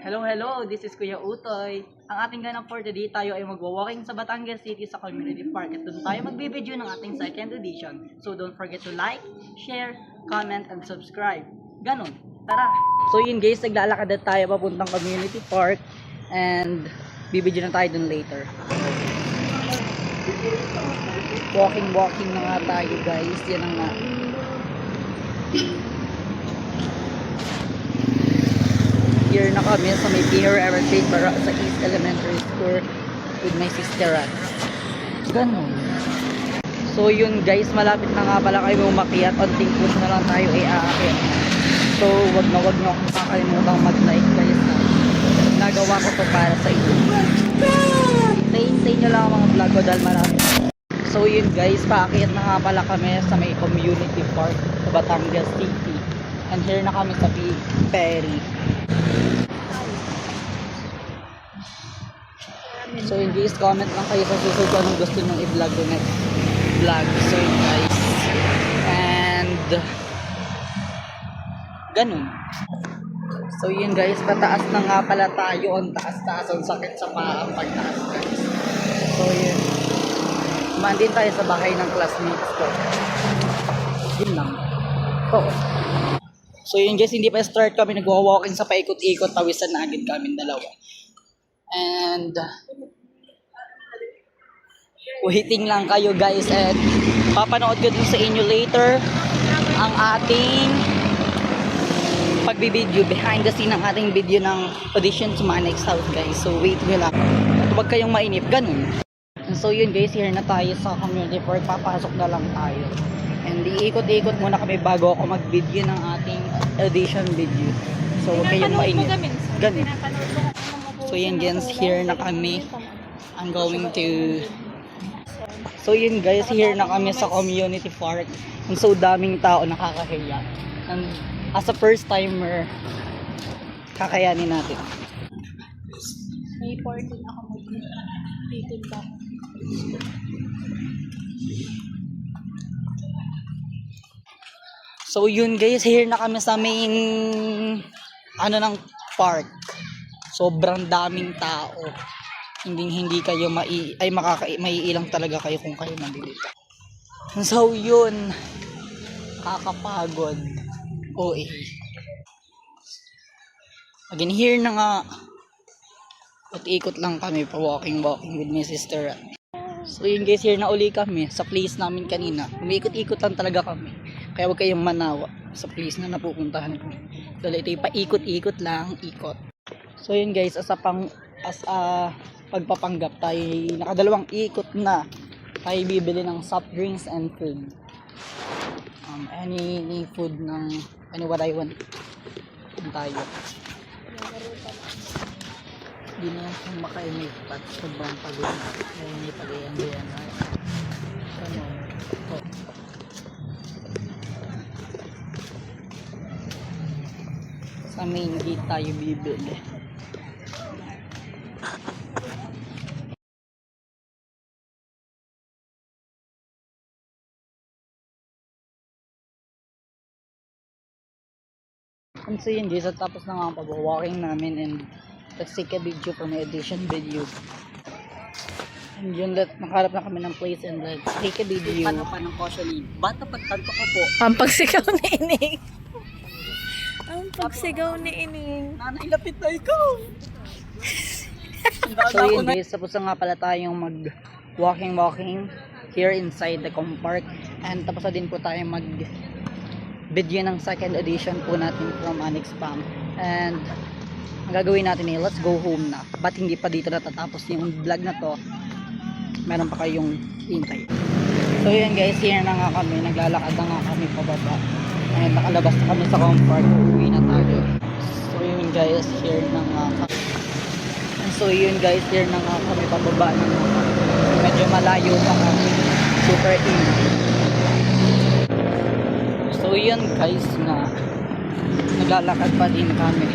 Hello, hello! This is Kuya Utoy. Ang ating ganap for today, tayo ay magwa-walking sa Batangas City sa Community Park at doon tayo magbibideo ng ating second edition. So don't forget to like, share, comment, and subscribe. Ganon. Tara! So yun guys, naglalakad na tayo papuntang Community Park and bibideo na tayo doon later. Walking na nga tayo guys. Yan ang nga. Here na kami sa may Pinner Evergreen para sa East Elementary School with my sister. Ganun. So yun guys, malapit na nga pala kayo umakyat. Onting push na lang tayo ay aakyat. So wag na akong kakalimutan mag-like guys na nagawa ko to para sa inyo. Stay nyo lang ang mga vlog ko dahil marami. So yun guys, paakyat na nga pala kami sa may Community Park sa Batangas City. And here na kami sa Ferry. So in case comment lang kayo sa susunod ko anong gusto nyo i-vlog ko next vlog. So guys, and ganun. So yun guys, pataas na nga pala tayo. Ang taas-taas, ang sakit sa paa ang pagtaas guys. So yun, mandin tayo sa bahay ng classmates ko. Yun lang. So yun guys, hindi pa start kami, nagwa-walking sa paikot-ikot, tawisan na agad kami dalawa. And waiting lang kayo guys, and papanood ko din sa inyo later ang ating pagbibideo, behind the scene ng ating video ng audition sa my next house guys. So wait nyo lang, at huwag kayong mainip, ganun. And so yun guys, here na tayo sa Community Park, papasok na lang tayo. And iikot-ikot muna kami bago ako mag-video ng ating audition video. So huwag kayong mainip, ganun. So yun guys, here na kami. I'm going to... So yun guys, here na kami sa Community Park. And so daming tao, nakakahiya. And as a first timer, kakayanin natin. May 14 ako mag-titin ba? So yun guys, here na kami sa main ng park. Sobrang daming tao. Hindi kayo maiilang talaga kayo kung kayo nandito. So yun, kakapagod. OA. Again, here na nga. At ikot lang kami pa walking with my sister. So yun guys, here na uli kami sa place namin kanina. Umiikot-ikot lang talaga kami. Kaya huwag kayong manawa sa place na napupuntahan ko. Dahil ito yung paikot-ikot lang, ikot. So yun guys, as a pagpapanggap tayo, nakadalawang ikot na tayo bibili ng soft drinks and food. Any food ng what I want. Tayo. Hindi na yan kung makaimig pat sobrang pagod. Hindi pag-iyan. Ano? Sa main gate tayo bibili. And so yun guys, at tapos na nga ang pag-walking namin, and let's take a video for my audition video. And yun, nakaharap na kami ng place, and let's take a video. Paano pa ng cautioning? Bata pagtanto ko po. Ang pagsigaw ni Ining. Ang pagsigaw ni Ining. Nanay, lapit na ikaw. So yun guys, tapos na nga pala tayong mag-walking here inside the park. And tapos na din po tayo video ng second edition po natin from Annex Spam. And ang gagawin natin let's go home na. Ba't hindi pa dito natatapos yung vlog na to? Meron pa kayong hintay. So yun guys, here na nga kami. Naglalakad na nga kami pababa. And nakalabas na kami sa park. Uuwi na tayo. So yun guys, here na nga kami. And so yun guys, here na nga kami pababa na nga. Medyo malayo pa kami. Super easy. So yun guys, na naglalakad pa din kami.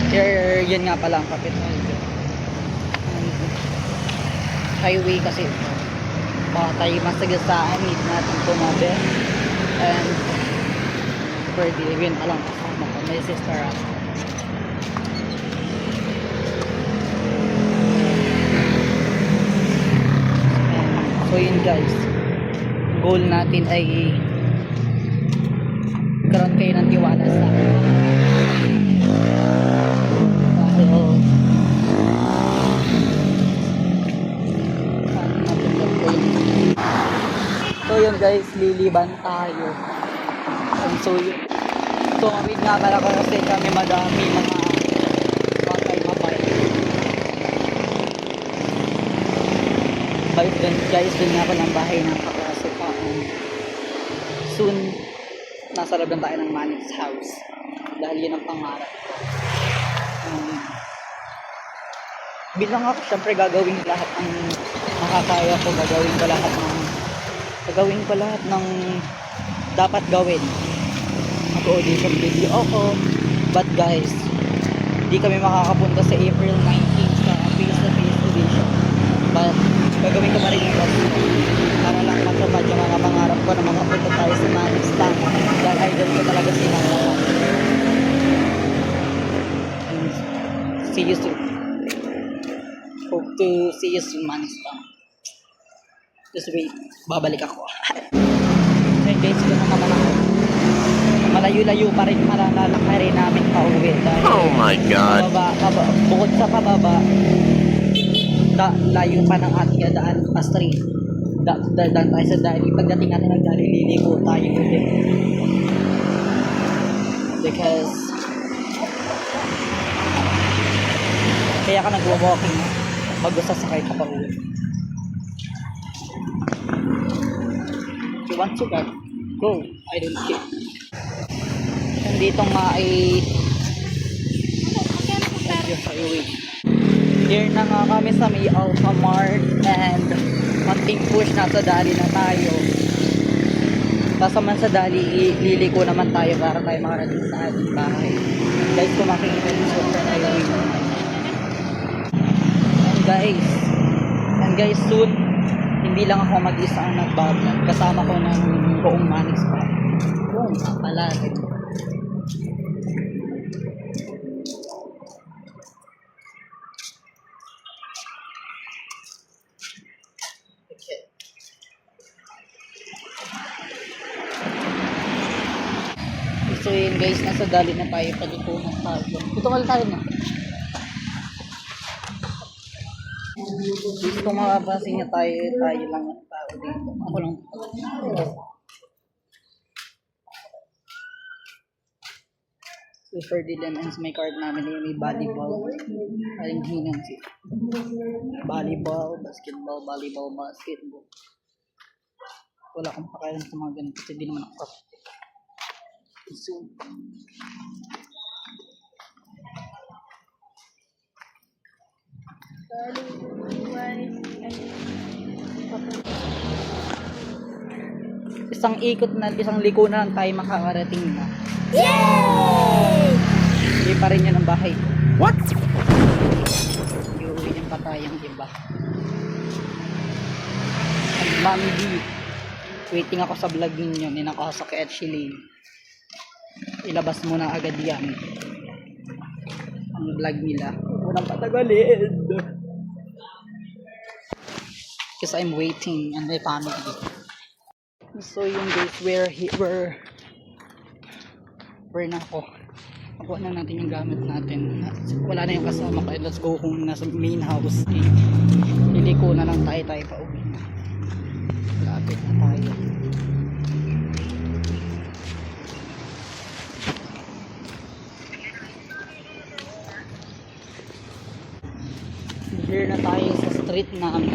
Here, yan nga pala ang Capitol. Highway kasi baka tayo masagasaan, need natin tumabi. and super yun pa lang kasama ko, may sister ako. So yun guys, goal natin ay karoon kayo ng tiwala sa akin. Dahil so yun guys, liliban tayo. And so yun, tumawid nga pala kasi kami madami mga matay. Guys, dun nga ako ng bahay ng kaklase ko. Soon, nasa loob lang tayo ng Manic's house. Dahil yun ang pangarap ko. Bilang ako, syempre gagawin lahat ng makakaya ko. Gagawin ko lahat ng dapat gawin. Mag-audition video ako. But guys, hindi kami makakapunta sa April 19 sa face-to-face audition. But gagawin ko pa rin yung best ko para lang matupad yung mga pangarap ko na makapunta tayo sa Manic's Tank dahil idol ko talaga sila. And see you soon. Hope to see you soon, Manic's Tank. Just wait, babalik ako. Okay guys, ko na naman ako. Malayo-layo pa rin malalakay rin namin pauwi dahil Oh my God. bukod sa pababa, layo pa ng ating daan pa street. Daan tayo sa dali. Pagdating natin ng dali, liligo tayo ulit. Because kaya ka nag-walking bago sasakay ka pa ulit. If you want to go, I don't care. Nandito nga ay here na nga kami sa may Alphamart and konting push na sa dali na tayo. Kasaman sa dali, liliko naman tayo para tayo makarating sa ating bahay. Guys, kung makikita nyo super tayo and guys, soon hindi lang ako mag-isa ang nagbablog. Kasama ko ng buong Manic's pa. Buong pala. So yun guys, nasa dali na tayo, palipunan tayo. Tutungal tayo na. Kung makapasin niya tayo lang ang tao dito. Ako lang. Super Dilemons, may card namin yung may volleyball. Aling hinang siya. Volleyball, basketball. Wala akong pakailan sa mga ganito kasi di naman ako. So, isang ikot na, isang liko na lang tayo makakarating na. Yay! Hindi pa rin yun ang bahay ko. What? Iuwi yung patayang iba. And Mami D, waiting ako sa vlog ninyo, ninakaso kay Ed Sheilane. Ilabas mo na agad yan ang vlog nila. Unang patagalin because I'm waiting and my family. So yun guys, we're na ako. Nakuha na natin yung gamit natin. Wala na yung kasama ko. Let's go kung nasa main house. Liliko na lang tayo pa uwi. Lapit na tayo. Here na tayo sa street namin.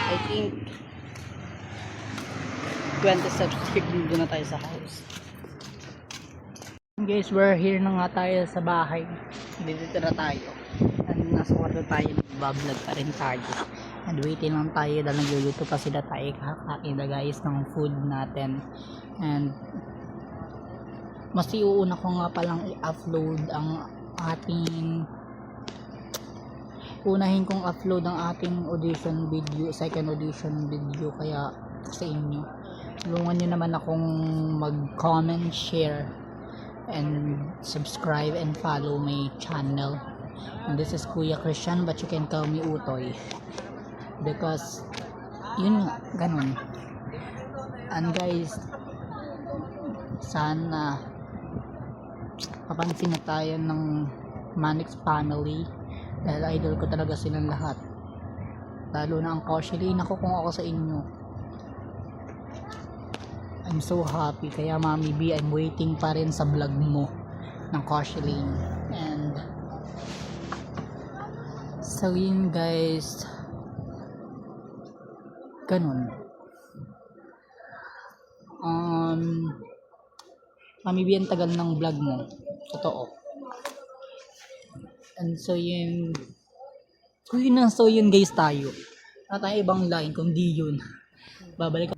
I think 27th Street, doon na tayo sa house. Guys, we're here na nga tayo sa bahay. Dito na tayo. And nasa kwarto tayo, nagbablog pa rin tayo. And waiting lang tayo dahil nagluluto pa sila tayo kakain na guys ng food natin. And mas iuuna ko nga palang i-upload ang ating unahin kong upload ang ating audition video, second audition video, kaya sa inyo tulungan nyo naman akong mag-comment, share, and subscribe and follow my channel. And this is Kuya Christian, but you can call me Utoy. Because, yun nga, ganun. And guys, sana papansin na tayo ng Manix family dahil idol ko talaga silang lahat, lalo na ang Cauchy. Ako kung ako sa inyo, I'm so happy. Kaya Mami B, I'm waiting pa rin sa vlog mo ng Cauchy. And so yun guys, ganun. Mami B, ang tagal ng vlog mo, totoo. And so yun, so yun guys, tayo wala tayong ibang line kundi yun. Babalik